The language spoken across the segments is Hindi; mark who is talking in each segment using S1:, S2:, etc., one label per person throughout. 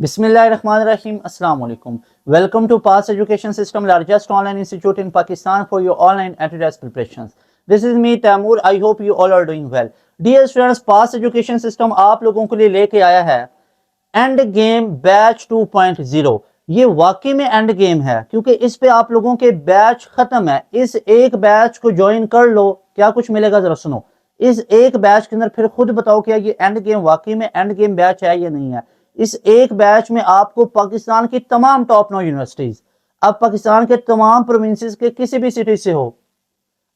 S1: Bismillahirrahmanirrahim. Assalamu alaikum. Welcome to Pass Education System, largest online institute in Pakistan for your online anti-test preparations. This is me Taimur. I hope you all are doing well. Dear students, Pass Education System आप लोगों के लिए लेके आया है एंड गेम बैच 2.0। ये वाकई में एंड गेम है क्योंकि इस पे आप लोगों के बैच खत्म है। इस एक बैच को ज्वाइन कर लो, क्या कुछ मिलेगा जरा सुनो। इस एक बैच के अंदर फिर खुद बताओ क्या ये एंड गेम वाकई में एंड गेम बैच है या नहीं है। इस एक बैच में आपको पाकिस्तान की तमाम टॉप 9 यूनिवर्सिटीज, अब पाकिस्तान के तमाम प्रोविंसेस के किसी भी सिटी से हो,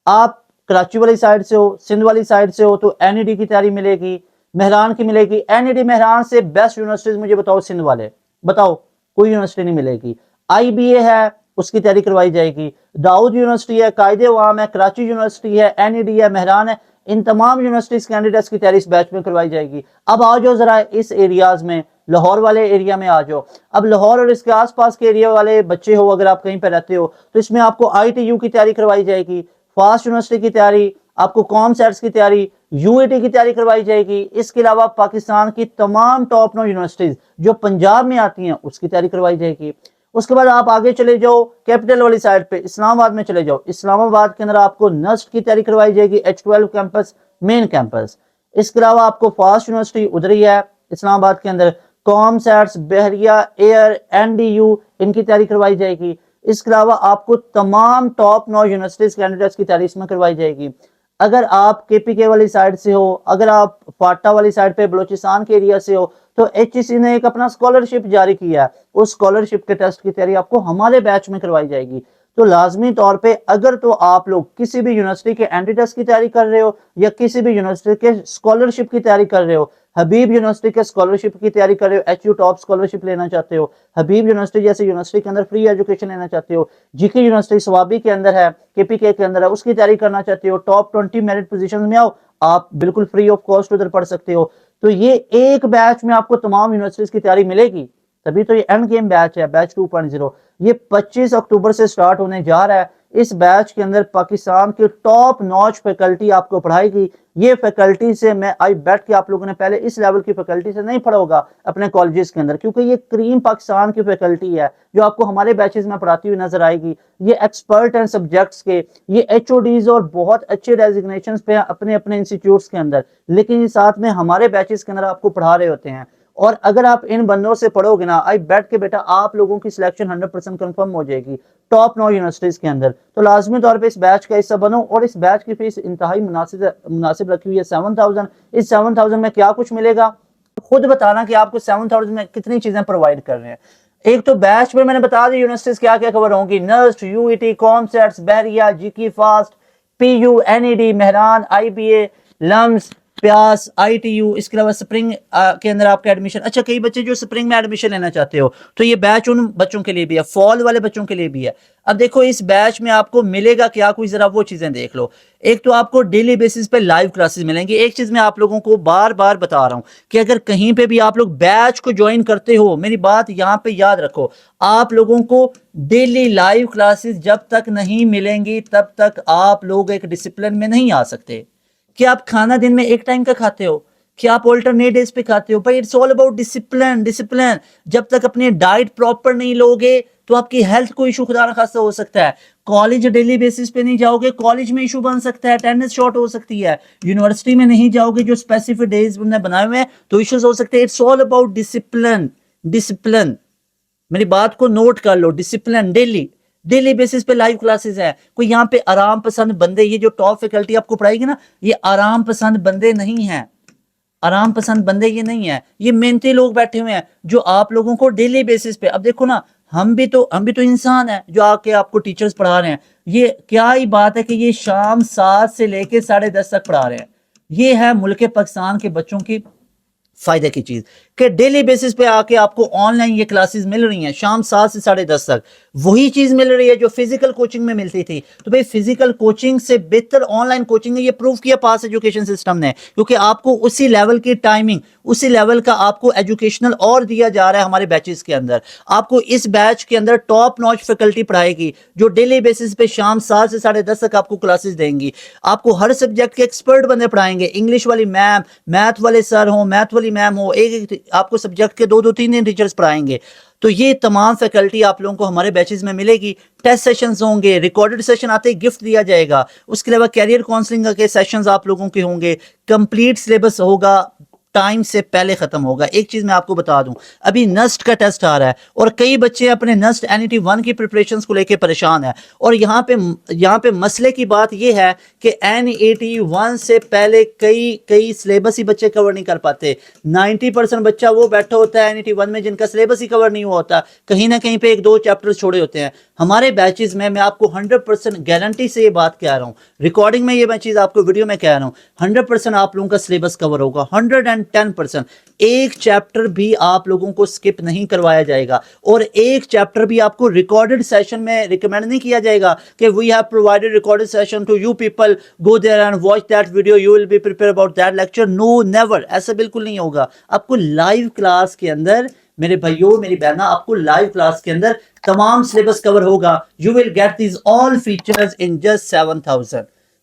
S1: आप कराची वाली साइड से हो, सिंध वाली साइड से हो तो एनईडी की तैयारी मिलेगी, मेहरान की मिलेगी। एनईडी मेहरान से बेस्ट यूनिवर्सिटीज मुझे बताओ, सिंध वाले बताओ, कोई यूनिवर्सिटी नहीं मिलेगी। आईबीए है उसकी तैयारी करवाई जाएगी, दाऊद यूनिवर्सिटी है, कायदे वाम है, कराची यूनिवर्सिटी है, एनईडी है, मेहरान है, इन तमाम यूनिवर्सिटीज कैंडिडेट्स की तैयारी इस बैच में करवाई जाएगी। अब आ जाओ जरा इस एरियाज में, लाहौर वाले एरिया में आ जाओ। अब लाहौर और इसके आसपास के एरिया वाले बच्चे हो, अगर आप कहीं पर रहते हो तो इसमें आपको आईटीयू की तैयारी करवाई जाएगी, फास्ट यूनिवर्सिटी की तैयारी, आपको कॉम सेट्स की तैयारी, यूएटी की तैयारी करवाई जाएगी। इसके अलावा पाकिस्तान की तमाम टॉप 9 यूनिवर्सिटीज जो पंजाब में आती हैं उसकी तैयारी करवाई जाएगी। उसके बाद आप आगे चले जाओ कैपिटल वाली साइड पे, इस्लामाबाद में चले जाओ। इस्लामाबाद के अंदर आपको नस्ट की तैयारी करवाई जाएगी, H12 कैंपस, मेन कैंपस। इसके अलावा आपको फास्ट यूनिवर्सिटी उधर ही है इस्लामाबाद के अंदर, कॉम सेट्स, बहरिया, एयर, एनडीयू, इनकी तैयारी करवाई जाएगी। इसके अलावा आपको तमाम टॉप 9 यूनिवर्सिटीज कैंडिडेट्स की तैयारी इसमें करवाई जाएगी। अगर आप केपीके वाली साइड से हो, अगर आप फाटा वाली साइड पे बलोचिस्तान के एरिया से हो तो एचईसी ने एक अपना स्कॉलरशिप जारी किया है, उस स्कॉलरशिप के टेस्ट की तैयारी आपको हमारे बैच में करवाई जाएगी। तो लाजमी तौर पे अगर तो आप लोग किसी भी यूनिवर्सिटी के एंट्री टेस्ट की तैयारी कर रहे हो या किसी भी यूनिवर्सिटी के स्कॉलरशिप की तैयारी कर रहे हो, हबीब यूनिवर्सिटी के स्कॉलरशिप की तैयारी कर रहे हो, एचयू टॉप स्कॉलरशिप लेना चाहते हो, हबीब यूनिवर्सिटी जैसे यूनिवर्सिटी के अंदर फ्री एजुकेशन लेना चाहते हो, जीके यूनिवर्सिटी स्वाबी के अंदर है, केपीके के अंदर है, उसकी तैयारी करना चाहते हो, टॉप 20 मेरिट पोजीशन में आओ, आप बिल्कुल फ्री ऑफ कॉस्ट उधर पढ़ सकते हो। तो ये एक बैच में आपको तमाम यूनिवर्सिटीज की तैयारी मिलेगी, तभी तो ये एंड गेम बैच है, बैच 2.0। ये 25 अक्टूबर से स्टार्ट होने जा रहा है। इस बैच के अंदर पाकिस्तान की टॉप नॉच फैकल्टी आपको पढ़ाएगी। ये फैकल्टी से मैं आई बैठ के आप लोगों ने पहले इस लेवल की फैकल्टी से नहीं पढ़ा होगा अपने कॉलेजेस के अंदर, क्योंकि ये क्रीम पाकिस्तान की फैकल्टी है जो आपको हमारे बैचेस में पढ़ाती हुई नजर आएगी। ये एक्सपर्ट हैं सब्जेक्ट्स के, ये एचओडीज और बहुत अच्छे डेजिग्नेशंस पे हैं अपने अपने इंस्टीट्यूट्स के अंदर, लेकिन ये साथ में हमारे बैचेस के अंदर आपको पढ़ा रहे होते हैं। और अगर आप इन बंदों से पढ़ोगे ना, आई बैठ के बेटा आप लोगों की सिलेक्शन 100% कंफर्म हो जाएगी टॉप 9 यूनिवर्सिटीज के अंदर। तो लाजमी तौर पे इस बैच का हिस्सा बनो। और इस बैच की फीस इंतहाई मुनासिब रखी हुई है, 7000। इस 7000 में क्या कुछ मिलेगा खुद बताना कि आपको 7000 में कितनी चीजें प्रोवाइड कर रहे हैं। एक तो बैच में मैंने बता दी यूनिवर्सिटीज क्या क्या कवर होंगी, Nernst, UET, COMSATS, Bahria, GIKI FAST, PU, NED, Mehran, IBA, LUMS, PIEAS, ITU. इसके अलावा स्प्रिंग के अंदर आपका एडमिशन, अच्छा कई बच्चे जो स्प्रिंग में एडमिशन लेना चाहते हो तो ये बैच उन बच्चों के लिए भी है, फॉल वाले बच्चों के लिए भी है। अब देखो इस बैच में आपको मिलेगा क्या कुछ, जरा वो चीजें देख लो। एक तो आपको डेली बेसिस पे लाइव क्लासेस मिलेंगी। एक चीज मैं आप लोगों को बार बार बता रहा हूं कि अगर कहीं पे भी आप लोग बैच को ज्वाइन करते हो, मेरी बात यहां पे याद रखो, आप लोगों को डेली लाइव क्लासेस जब तक नहीं मिलेंगी तब तक आप लोग एक डिसिप्लिन में नहीं आ सकते। कि आप खाना दिन में एक टाइम का खाते हो, कि आप ऑल्टरनेट डेज पे खाते हो, भाई it's all about discipline. Discipline जब तक अपनी डाइट प्रॉपर नहीं लोगे तो आपकी हेल्थ को इशू खुदा न खासा हो सकता है। कॉलेज डेली बेसिस पे नहीं जाओगे, कॉलेज में इशू बन सकता है, अटेंडेंस शॉर्ट हो सकती है। यूनिवर्सिटी में नहीं जाओगे जो स्पेसिफिक डेज उन्होंने बनाए हुए हैं तो इश्यूज हो सकते हैं। It's all about discipline. Discipline, मेरी बात को नोट कर लो, डिसिप्लिन। डेली बेसिस पे लाइव क्लासेस है। कोई यहाँ पे आराम पसंद बंदे, ये जो टॉप फैकल्टी आपको पढ़ाएगी ना, ये आराम पसंद बंदे नहीं हैं। आराम पसंद बंदे ये नहीं है, ये मेहनती लोग बैठे हुए हैं जो आप लोगों को डेली बेसिस पे, अब देखो ना, हम भी तो इंसान है जो आके आपको टीचर्स पढ़ा रहे हैं। ये क्या ही बात है कि ये शाम 7 से लेके 10:30 तक पढ़ा रहे हैं। ये है मुल्क पाकिस्तान के बच्चों की फायदे की चीज कि डेली बेसिस पे आके आपको ऑनलाइन ये क्लासेस मिल रही हैं शाम 7 से 10:30 तक। वही चीज मिल रही है जो फिजिकल कोचिंग में मिलती थी। तो भाई फिजिकल कोचिंग से बेहतर ऑनलाइन कोचिंग ने ये प्रूव किया पास एजुकेशन सिस्टम ने, क्योंकि आपको उसी लेवल की टाइमिंग, उसी लेवल का आपको एजुकेशनल और दिया जा रहा है हमारे बैचेस के अंदर। आपको इस बैच के अंदर टॉप नॉच फैकल्टी पढ़ाएगी जो डेली बेसिस पे शाम 7 से 10:30 तक आपको क्लासेस देंगी। आपको हर सब्जेक्ट के एक्सपर्ट बंदे पढ़ाएंगे। इंग्लिश वाली मैम, मैथ वाले सर हो, मैथ वाली मैम हो, एक आपको सब्जेक्ट के 2-2 3-3 टीचर्स पढ़ाएंगे। तो ये तमाम फैकल्टी आप लोगों को हमारे बैचेस में मिलेगी। टेस्ट सेशंस होंगे, रिकॉर्डेड सेशन आते ही गिफ्ट दिया जाएगा। उसके अलावा कैरियर काउंसलिंग के सेशंस आप लोगों के होंगे। कंप्लीट सिलेबस होगा, टाइम से पहले खत्म होगा। एक चीज मैं आपको बता दूं, अभी नस्ट का टेस्ट आ रहा है और कई बच्चे अपने नस्ट एनईटी 1 की प्रिपरेशंस को लेके परेशान है। और यहाँ पे मसले की बात यह है कि एनईटी 1 से पहले कई सिलेबस ही बच्चे कवर नहीं कर पाते। 90% बच्चा वो बैठा होता है एनईटी 1 में जिनका सिलेबस ही कवर नहीं हुआ होता, कहीं ना कहीं पे 1-2 चैप्टर्स छोड़े होते हैं। हमारे बैचेस में मैं आपको 100% गारंटी से ये बात कह रहा हूँ, रिकॉर्डिंग में ये मैं चीज आपको वीडियो में कह रहा हूँ, 100% आप लोगों का सिलेबस कवर होगा। 110%। एक चैप्टर भी आप लोगों को स्किप नहीं करवाया जाएगा और एक चैप्टर भी आपको रिकॉर्डेड सेशन में रिकमेंड नहीं किया जाएगा कि we have provided recorded session to you people, go there and watch that video, you will be prepare about that lecture. No, never, ऐसा बिल्कुल नहीं होगा। आपको लाइव क्लास के अंदर मेरे भाइयों मेरी बहना, आपको लाइव क्लास के अंदर तमाम सिलेबस कवर होगा। You will get these all features in just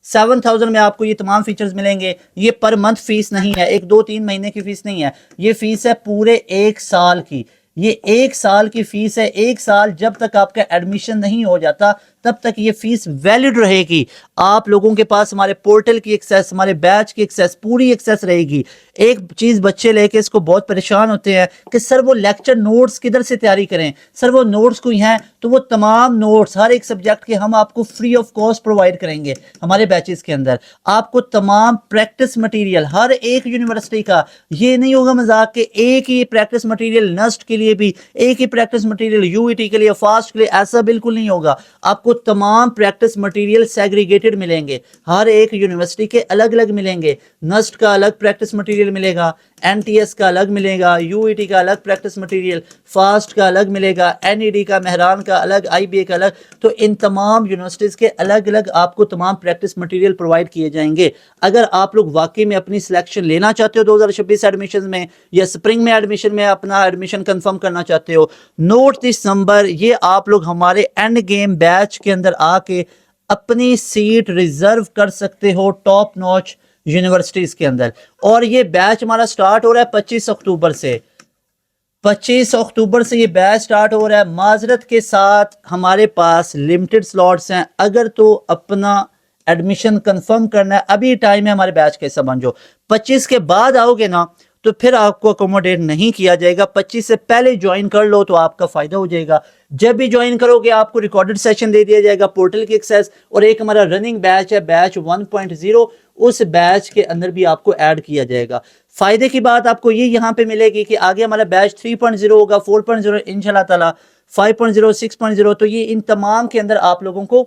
S1: 7,000 में आपको ये तमाम फीचर्स मिलेंगे। ये पर मंथ फीस नहीं है, 1-2-3 महीने की फीस नहीं है, ये फीस है पूरे 1 साल की। ये 1 साल की फीस है। 1 साल जब तक आपका एडमिशन नहीं हो जाता तब तक ये फीस वैलिड रहेगी। आप लोगों के पास हमारे पोर्टल की एक्सेस, हमारे बैच की एक्सेस, पूरी एक्सेस रहेगी। एक चीज बच्चे लेके इसको बहुत परेशान होते हैं कि सर वो लेक्चर नोट्स किधर से तैयारी करें, सर वो नोट्स कोई हैं, तो वो तमाम नोट्स हर एक सब्जेक्ट के हम आपको फ्री ऑफ कॉस्ट प्रोवाइड करेंगे। हमारे बैचेस के अंदर आपको तमाम प्रैक्टिस मटेरियल हर एक यूनिवर्सिटी का, ये नहीं होगा मजाक के एक ही प्रैक्टिस मटेरियल नस्ट के लिए भी, एक ही प्रैक्टिस मटेरियल यूईटी के लिए, फास्ट के लिए, ऐसा बिल्कुल नहीं होगा। आपको तमाम प्रैक्टिस मटेरियल सेग्रीगेटेड मिलेंगे, हर एक यूनिवर्सिटी के अलग अलग मिलेंगे। नस्ट का अलग प्रैक्टिस मटेरियल मिलेगा, एनटीएस का अलग मिलेगा, यूईटी का अलग प्रैक्टिस मटेरियल, फास्ट का अलग मिलेगा, एनईडी का, मेहरान का अलग, आईबीए का अलग। तो इन तमाम यूनिवर्सिटीज के अलग अलग आपको तमाम प्रैक्टिस मटेरियल प्रोवाइड किए जाएंगे। अगर आप लोग वाकई में अपनी सिलेक्शन लेना चाहते हो 2026 एडमिशन में या स्प्रिंग में एडमिशन में अपना एडमिशन कंफर्म करना चाहते हो, नोट दिस नंबर। ये आप लोग हमारे एंड गेम बैच के अंदर आके अपनी सीट रिजर्व कर सकते हो टॉप नॉच यूनिवर्सिटीज के अंदर। और ये बैच हमारा स्टार्ट हो रहा है 25 अक्टूबर से। 25 अक्टूबर से ये बैच स्टार्ट हो रहा है। माजरत के साथ हमारे पास लिमिटेड स्लॉट्स हैं। अगर तो अपना एडमिशन कंफर्म करना है, अभी टाइम है हमारे बैच के हिस्सा बन जाओ। 25 के बाद आओगे ना तो फिर आपको अकोमोडेट नहीं किया जाएगा। 25 से पहले ज्वाइन कर लो तो आपका फायदा हो जाएगा। जब भी ज्वाइन करोगे आपको रिकॉर्डेड सेशन दे दिया जाएगा, पोर्टल की एक्सेस, और एक हमारा रनिंग बैच है, बैच 1.0, उस बैच के अंदर भी आपको ऐड किया जाएगा। फायदे की बात आपको ये यहाँ पे मिलेगी कि आगे हमारा बैच 3.0 होगा, 4.0 इंशाल्लाह ताला, 5.0, 6.0। तो ये इन तमाम के अंदर आप लोगों को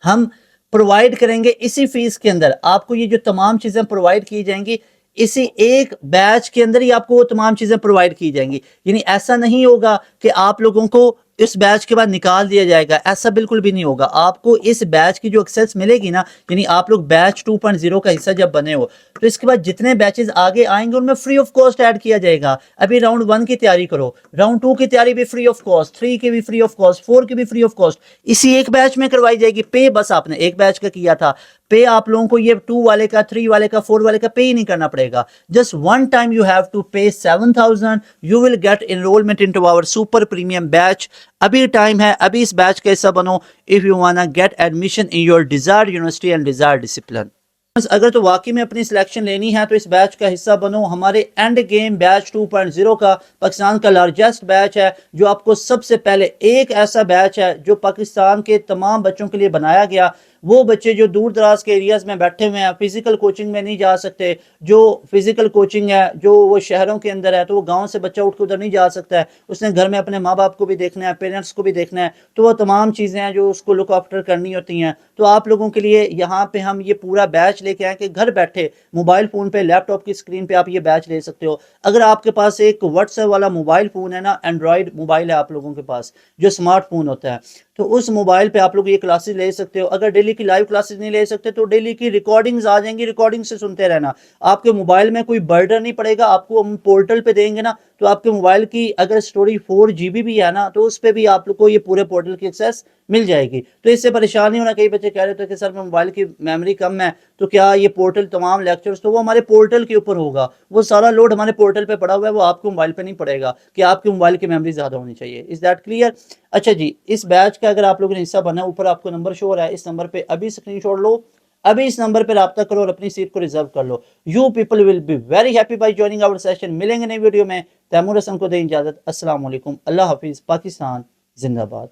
S1: हम प्रोवाइड करेंगे। इसी फीस के अंदर आपको ये जो तमाम चीजें प्रोवाइड की जाएंगी, इसी एक बैच के अंदर ही आपको वो तमाम चीजें प्रोवाइड की जाएंगी। यानी ऐसा नहीं होगा कि आप लोगों को इस बैच के बाद निकाल दिया जाएगा, ऐसा बिल्कुल भी नहीं होगा। आपको इस बैच की जो एक्सेस मिलेगी ना, यानी आप लोग बैच 2.0 का हिस्सा जब बने हो तो इसके बाद जितने बैचेस आगे आएंगे उनमें फ्री ऑफ कॉस्ट ऐड किया जाएगा। अभी राउंड 1 की तैयारी करो, राउंड 2 की तैयारी भी फ्री ऑफ कॉस्ट, 3 की भी फ्री ऑफ कॉस्ट, 4 की भी फ्री ऑफ कॉस्ट, इसी एक बैच में करवाई जाएगी। पे बस आपने एक बैच का किया था, पे आप लोगों को ये 2 वाले का, 3 वाले का, 4 वाले का पे ही नहीं करना पड़ेगा। Just one time you have to pay 7,000, you will get enrolment into our super premium batch. अभी टाइम है, अभी इस बैच का हिस्सा बनो if you wanna get admission in your desired university and desired discipline. अगर तो वाकई में अपनी सिलेक्शन लेनी है तो इस बैच का हिस्सा बनो। हमारे एंड गेम बैच 2.0 का पाकिस्तान का लार्जेस्ट बैच है, जो आपको सबसे पहले एक ऐसा बैच है जो पाकिस्तान के तमाम बच्चों के लिए बनाया गया। वो बच्चे जो दूर दराज के एरियाज में बैठे हुए हैं, फिजिकल कोचिंग में नहीं जा सकते, जो फिजिकल कोचिंग है जो वो शहरों के अंदर है, तो वो गांव से बच्चा उठ के उधर नहीं जा सकता है, उसने घर में अपने माँ बाप को भी देखना है, पेरेंट्स को भी देखना है, तो वो तमाम चीज़ें हैं जो उसको लुक आफ्टर करनी होती हैं। तो आप लोगों के लिए यहाँ पे हम ये पूरा बैच लेके आए कि घर बैठे मोबाइल फ़ोन पे, लैपटॉप की स्क्रीन पे आप ये बैच ले सकते हो। अगर आपके पास एक व्हाट्सएप वाला मोबाइल फ़ोन है ना, एंड्रॉयड मोबाइल है आप लोगों के पास जो स्मार्टफोन होता है, तो उस मोबाइल पे आप लोग ये क्लासेस ले सकते हो। अगर डेली की लाइव क्लासेस नहीं ले सकते तो डेली की रिकॉर्डिंग्स आ जाएंगी, रिकॉर्डिंग से सुनते रहना। आपके मोबाइल में कोई बर्डन नहीं पड़ेगा, आपको हम पोर्टल पे देंगे ना तो आपके मोबाइल की अगर स्टोरेज 4 GB भी है ना, तो उस पर भी आप लोग को ये पूरे पोर्टल की एक्सेस मिल जाएगी। तो इससे परेशान नहीं होना। कई बच्चे कह रहे थे कि सर मोबाइल की मेमोरी कम है, तो क्या ये पोर्टल तमाम लेक्चर्स तो वो हमारे पोर्टल के ऊपर होगा, वो सारा लोड हमारे पोर्टल पे पड़ा हुआ है, वो आपके मोबाइल पे नहीं पड़ेगा कि आपके मोबाइल की मेमोरी ज़्यादा होनी चाहिए। Is that clear? अच्छा जी, इस बैच का अगर आप लोगों ने हिस्सा बनना है, ऊपर आपको नंबर शो हो रहा है, इस नंबर पर अभी स्क्रीनशॉट लो, अभी इस नंबर पर रब्ता करो और अपनी सीट को रिजर्व कर लो। You people will be very happy by joining our session. मिलेंगे नई वीडियो में। तैमूर हसन को दें इजाजत। अस्सलाम वालेकुम, अल्लाह हाफिज, पाकिस्तान जिंदाबाद।